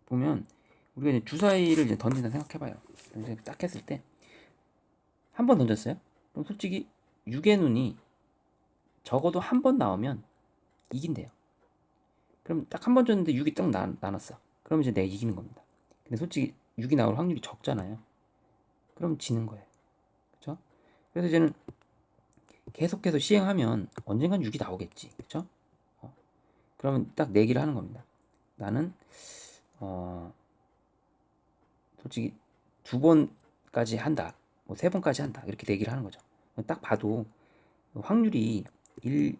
보면 우리가 이제 주사위를 이제 던진다 생각해봐요. 딱 했을 때 한 번 던졌어요. 그럼 솔직히 6의 눈이 적어도 한 번 나오면 이긴대요. 그럼 딱 한 번 줬는데 6이 딱 나눴어. 그럼 이제 내가 이기는 겁니다. 근데 솔직히 6이 나올 확률이 적잖아요. 그럼 지는 거예요. 그렇죠? 그래서 이제는 계속해서 시행하면 언젠간 6이 나오겠지. 그렇죠? 그러면 딱 내기를 하는 겁니다. 나는 솔직히 2번까지 한다. 뭐 3번까지 한다. 이렇게 내기를 하는 거죠. 딱 봐도 확률이 1,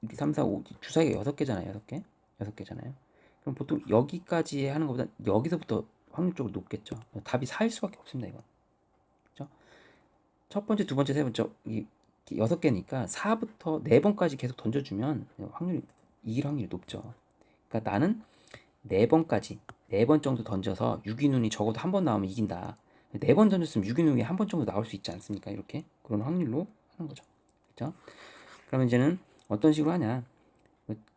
2, 3, 4, 5 주사위가 6개잖아요. 6개잖아요. 그럼 보통 여기까지 하는 것보다 여기서부터 확률적으로 높겠죠. 답이 4일 수밖에 없습니다. 이건. 그렇죠? 첫 번째, 두 번째, 세 번째 이 6개니까 4부터 4번까지 계속 던져주면 이길 확률이 높죠. 그러니까 나는 4번 정도 던져서 유기눈이 적어도 한 번 나오면 이긴다. 4번 던졌으면 유기눈이 한 번 정도 나올 수 있지 않습니까? 이렇게 그런 확률로 하는 거죠. 그렇죠? 그러면 이제는 어떤 식으로 하냐?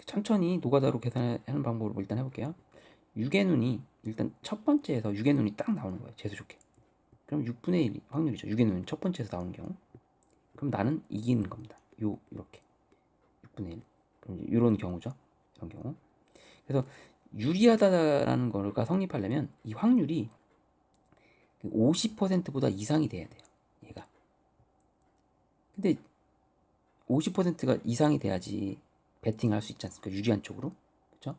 천천히 노가다로 계산하는 방법으로 일단 해볼게요. 6의 눈이 일단 첫 번째에서 6의 눈이 딱 나오는 거예요. 재수 좋게. 그럼 6분의 1 확률이죠. 6의 눈이 첫 번째에서 나오는 경우. 그럼 나는 이기는 겁니다. 이렇게 6분의 1. 그럼 이런 경우죠. 이런 경우. 그래서 유리하다라는 거가 성립하려면 이 확률이 50%보다 이상이 돼야 돼요. 얘가. 근데 50%가 이상이 돼야지 배팅을 할 수 있지 않습니까? 유리한 쪽으로. 그렇죠?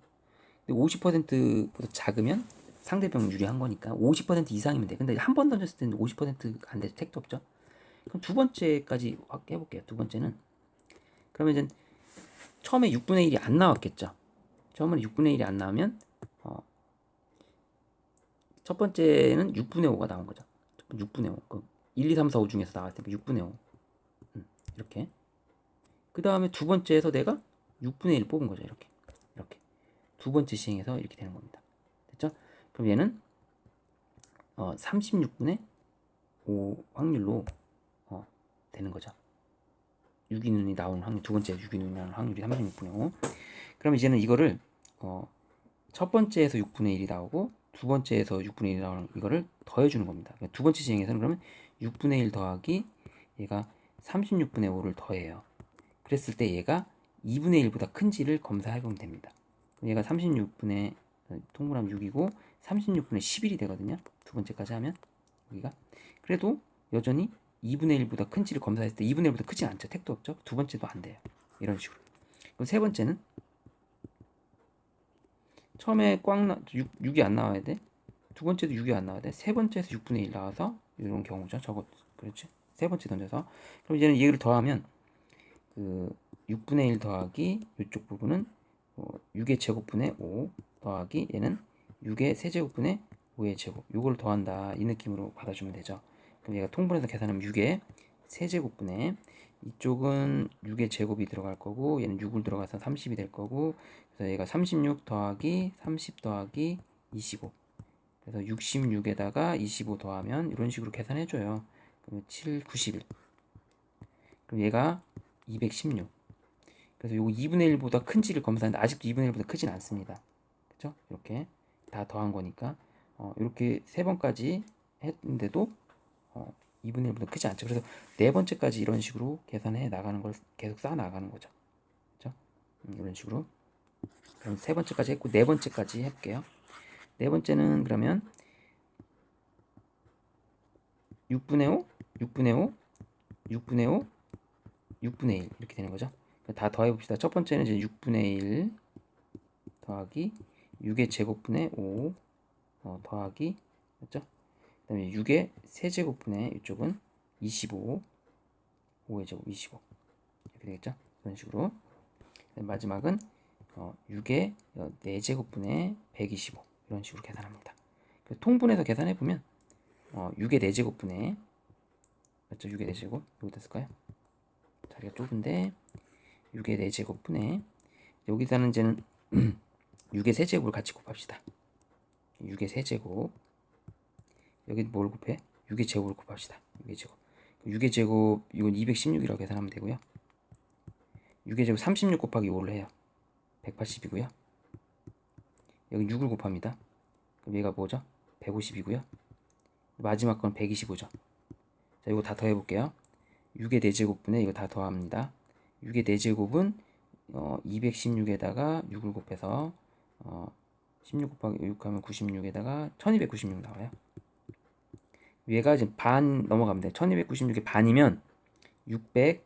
근데 50%보다 작으면 상대방 유리한 거니까 50% 이상이면 돼. 근데 한 번 던졌을 때는 50%가 안 돼서 택도 없죠. 그럼 두 번째까지 해볼게요. 두 번째는 그러면 이제 처음에 6분의 1이 안 나왔겠죠. 처음에 6분의 1이 안 나오면 첫 번째는 6분의 5가 나온 거죠. 6분의 5. 1, 2, 3, 4, 5 중에서 나왔으니까 6분의 5. 이렇게. 그 다음에 두 번째에서 내가 6분의 1 뽑은 거죠. 이렇게. 두 번째 시행해서 이렇게 되는 겁니다. 됐죠? 그럼 얘는 36분의 5 확률로 되는 거죠. 유기눈이 나오는 확률, 두 번째 유기눈이 나오는 확률이 36분의 5. 그럼 이제는 이거를 첫 번째에서 6분의 1이 나오고 두 번째에서 6분의 1이 나오는 이거를 더해주는 겁니다. 그러니까 두 번째 진행에서는 그러면 6분의 1 더하기 얘가 36분의 5를 더해요. 그랬을 때 얘가 2분의 1보다 큰지를 검사해보면 됩니다. 그럼 얘가 36분의 통분하면 6이고 36분의 11이 되거든요. 두 번째까지 하면 여기가 그래도 여전히 2분의 1보다 큰지를 검사했을 때 2분의 1보다 크지 않죠. 택도 없죠. 두 번째도 안 돼요. 이런 식으로. 그럼 세 번째는 처음에 6이 안 나와야 돼. 두 번째도 6이 안 나와야 돼. 세 번째에서 6분의 1 나와서 이런 경우죠. 저거 그렇지. 세 번째 던져서 그럼 이제는 얘를 더하면 그 6분의 1 더하기 이쪽 부분은 6의 제곱분의 5 더하기 얘는 6의 세제곱분의 5의 제곱 요걸 더한다 이 느낌으로 받아주면 되죠. 그럼 얘가 통분해서 계산하면 6의 세제곱분의 이쪽은 6의 제곱이 들어갈 거고 얘는 6을 들어가서 30이 될 거고 그래서 얘가 36 더하기 30 더하기 25 그래서 66에다가 25 더하면 이런 식으로 계산해줘요. 그러면 7, 91 그럼 얘가 216 그래서 요거 2분의 1보다 큰지를 검사하는데 아직도 2분의 1보다 크진 않습니다. 그쵸? 이렇게 다 더한 거니까 이렇게 세 번까지 했는데도 2분의 1보다 크지 않죠. 그래서 네 번째까지 이런 식으로 계산해 나가는 걸 계속 쌓아 나가는 거죠. 그쵸? 이런 식으로 그럼 세 번째까지 했고 네 번째까지 해볼게요. 네 번째는 그러면 6분의 5, 6분의 5, 6분의 5, 6분의 1 이렇게 되는 거죠. 다 더해봅시다. 첫 번째는 이제 6분의 1 더하기 6의 제곱분의 5 더하기 맞죠? 그 다음에 6의 세제곱분의 이쪽은 25 5의 제곱 25 이렇게 되겠죠? 이런 식으로 마지막은 6의 4제곱분의 125 이런 식으로 계산합니다. 통분해서 계산해보면 6의 4제곱분의 맞죠? 6의 4제곱 여기다 쓸까요? 자리가 좁은데 6의 4제곱분의 여기다는 이제는 6의 세제곱을 같이 곱합시다. 6의 세제곱 여기 뭘 곱해? 6의 제곱을 곱합시다. 6의 제곱 6의 제곱 이건 216이라고 계산하면 되고요. 6의 제곱 36 곱하기 5를 해요. 180이고요. 여기 6을 곱합니다. 그럼 얘가 뭐죠? 150이고요. 마지막 건 125죠. 자, 이거 다 더해볼게요. 6의 4제곱분에 이거 다 더합니다. 6의 4제곱은 216에다가 6을 곱해서 16 곱하기 6 하면 96에다가 1296 나와요. 얘가 지금 반 넘어가면 돼. 1296의 반이면 600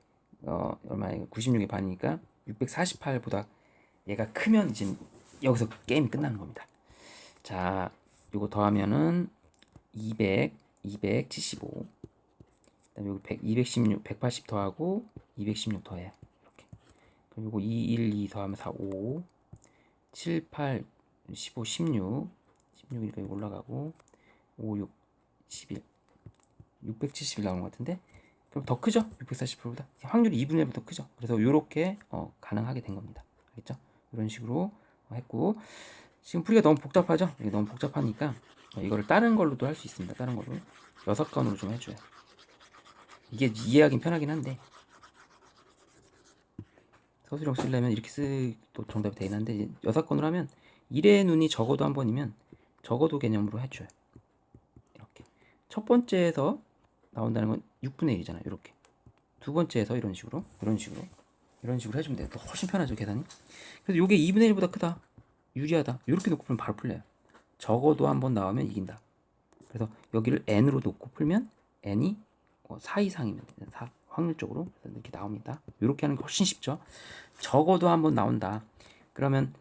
얼마예요? 96의 반이니까 648보다 얘가 크면 이제 여기서 게임이 끝나는 겁니다. 자, 요거 더하면은 200, 275. 그다음에 여기 100, 216, 180 더하고 216 더해요. 이렇게. 그럼 요거 2, 1, 2 더하면 4, 5, 7, 8, 15, 16. 16이니까 여기 올라가고 5, 6, 11. 671 나오는 것 같은데 그럼 더 크죠? 640%보다 확률이 2분의 1보다 크죠? 그래서 이렇게 가능하게 된 겁니다. 알겠죠? 이런 식으로 했고 지금 풀이가 너무 복잡하죠? 이게 너무 복잡하니까 이거를 다른 걸로도 할 수 있습니다. 다른 걸로 6건으로 좀 해줘요. 이게 이해하긴 편하긴 한데 서술형 쓰려면 이렇게 쓰도 정답이 되긴 한데 6건으로 하면 1의 눈이 적어도 한 번이면 적어도 개념으로 해줘요. 이렇게 첫 번째에서 나온다는 건 6분의 1이잖아요. 이렇게 두 번째에서 이런 식으로 해주면 돼요. 또 훨씬 편하죠 계산이. 그래서 이게 2분의 1보다 크다 유리하다 이렇게 놓고 풀면 바로 풀려요. 적어도 한 번 나오면 이긴다. 그래서 여기를 n으로 놓고 풀면 n이 4 이상이면 4 확률적으로 이렇게 나옵니다. 이렇게 하는 게 훨씬 쉽죠. 적어도 한 번 나온다. 그러면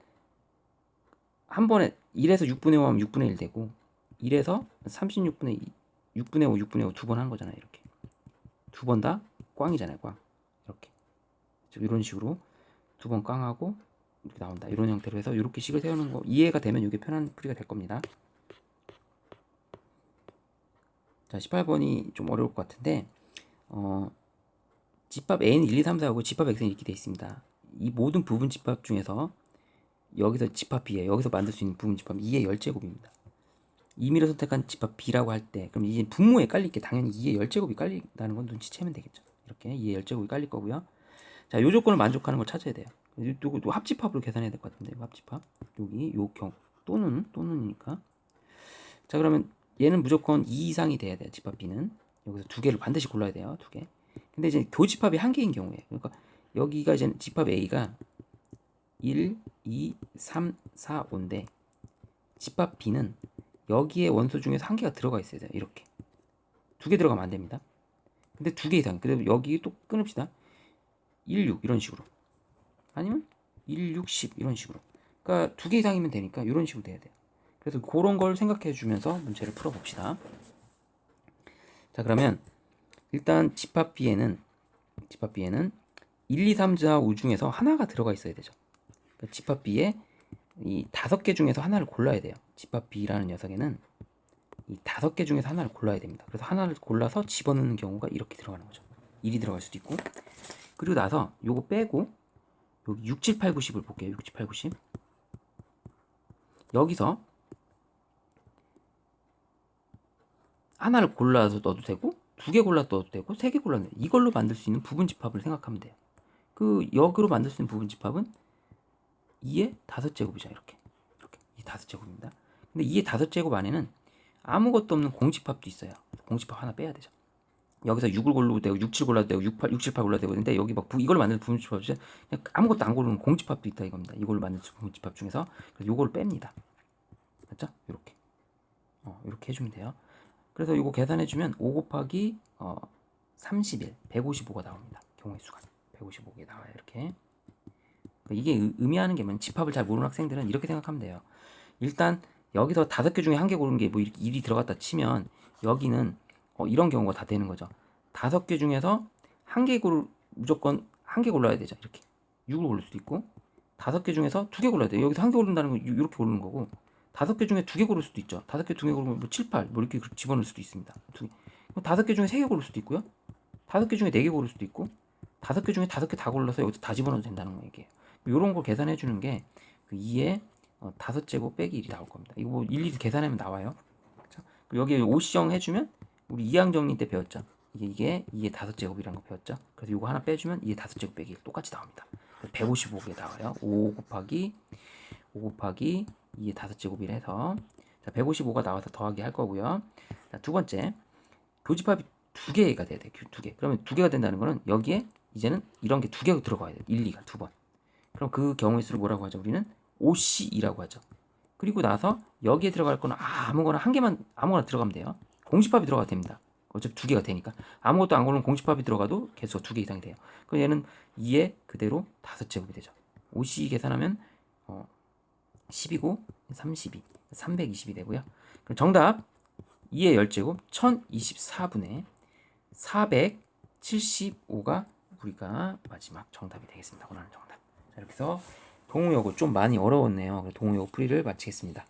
한 번에 1에서 6분의 5 하면 6분의 1 되고 1에서 36분의 2 6분의 5, 6분의 5 두 번 한 거잖아요. 이렇게 두 번 다 꽝이잖아요. 꽝 이렇게 이런 식으로 두 번 꽝하고 이렇게 나온다. 이런 형태로 해서 이렇게 식을 세우는 거 이해가 되면 이게 편한 풀이가 될 겁니다. 자, 18번이 좀 어려울 것 같은데 집합 A는 1, 2, 3, 4하고 집합 X는 이렇게 되어 있습니다. 이 모든 부분 집합 중에서 여기서 집합 B에 여기서 만들 수 있는 부분 집합 2의 10제곱입니다. 임의로 선택한 집합 B라고 할 때 그럼 이제 분모에 깔릴 게 당연히 2의 10제곱이 깔린다는 건 눈치채면 되겠죠. 이렇게 2의 10제곱이 깔릴 거고요. 자, 요 조건을 만족하는 걸 찾아야 돼요. 또 합집합으로 계산해야 될 것 같은데. 합집합. 여기 요경 또는이니까. 자, 그러면 얘는 무조건 2 이상이 돼야 돼요. 집합 B는. 여기서 두 개를 반드시 골라야 돼요. 두 개. 근데 이제 교집합이 한 개인 경우에, 그러니까 여기가 이제 집합 A가 1, 2, 3, 4, 5인데 집합 B는 여기에 원소 중에서 한 개가 들어가 있어야 돼요. 이렇게. 두 개 들어가면 안 됩니다. 근데 두 개 이상. 그래도 여기 또 끊읍시다. 1, 6 이런 식으로. 아니면 1, 6, 10 이런 식으로. 그러니까 두 개 이상이면 되니까 이런 식으로 돼야 돼요. 그래서 그런 걸 생각해 주면서 문제를 풀어봅시다. 자, 그러면 일단 집합 B에는 1, 2, 3, 4, 5 중에서 하나가 들어가 있어야 되죠. 그러니까 집합 B에 이 5개 중에서 하나를 골라야 돼요. 집합 B라는 녀석에는 이 5개 중에서 하나를 골라야 됩니다. 그래서 하나를 골라서 집어넣는 경우가 이렇게 들어가는 거죠. 1이 들어갈 수도 있고. 그리고 나서 요거 빼고 여기 6, 7, 8, 9, 10을 볼게요. 6, 7, 8, 9, 10. 여기서 하나를 골라서 넣어도 되고, 두 개 골라서 넣어도 되고, 세 개 골라도 되고, 이걸로 만들 수 있는 부분 집합을 생각하면 돼요. 그 역으로 만들 수 있는 부분 집합은 2의 5제곱이죠. 이렇게. 이 5제곱입니다. 근데 2의 5제곱 안에는 아무것도 없는 공집합도 있어요. 공집합 하나 빼야 되죠. 여기서 6을 골라도 되고 6, 7 골라도 되고 6, 8, 6, 7, 8 골라도 되고 근데 여기 막 이걸로 만드는 부분집합이 그냥 아무것도 안 고르는 공집합도 있다 이겁니다. 이걸로 만드는 부분집합 중에서 그래서 요거를 뺍니다. 맞죠? 이렇게 이렇게 해주면 돼요. 그래서 이거 계산해주면 5 곱하기 31, 155가 나옵니다. 경우의 수가 155개 나와요. 이렇게. 이게 의미하는 게 뭐냐면 집합을 잘 모르는 학생들은 이렇게 생각하면 돼요. 일단 여기서 5개 중에 한 개 고른 게 뭐 이렇게 1이 들어갔다 치면 여기는 이런 경우가 다 되는 거죠. 5개 중에서 무조건 한 개 골라야 되죠. 이렇게 6을 고를 수도 있고 5개 중에서 2개 골라야 돼요. 여기서 한 개 고른다는 건 이렇게 고르는 거고 5개 중에 2개 고를 수도 있죠. 5개 2개 고르면 뭐 7, 8 뭐 이렇게 집어넣을 수도 있습니다. 5개 중에 3개 고를 수도 있고요. 5개 중에 4개 고를 수도 있고 5개 중에 5개 다 골라서 여기서 다 집어넣어도 된다는 얘기예요. 이런 걸 계산해 주는 게 그 2의 5제곱 빼기 1이 나올 겁니다. 이거 뭐 일일이 계산하면 나와요. 그렇죠? 여기에 오시정 해주면 우리 이항정리 때 배웠죠. 이게 2의 5제곱이라는 거 배웠죠. 그래서 이거 하나 빼주면 2의 5제곱 빼기 1 똑같이 나옵니다. 155개 나와요. 5 곱하기 2의 5제곱이라 해서 자, 155가 나와서 더하기 할 거고요. 자, 두 번째 교집합이 2개가 돼야 돼요. 2개. 그러면 2개가 된다는 거는 여기에 이제는 이런 게 2개가 들어가야 돼요. 1, 2가 2번. 그럼 그 경우의 수를 뭐라고 하죠? 우리는 OC이라고 하죠. 그리고 나서 여기에 들어갈 거는 아무거나 한 개만 아무거나 들어가면 돼요. 공집합이 들어가도 됩니다. 어차피 2개가 되니까. 아무것도 안 고르면 공집합이 들어가도 개수가 2개 이상이 돼요. 그럼 얘는 2에 그대로 5제곱이 되죠. OC 계산하면 10이고 32, 320이 되고요. 그럼 정답 2의 10제곱 1024분의 475가 우리가 마지막 정답이 되겠습니다. 원하는 정답. 자, 이렇게 해서 동호여고 좀 많이 어려웠네요. 동호여고 풀이를 마치겠습니다.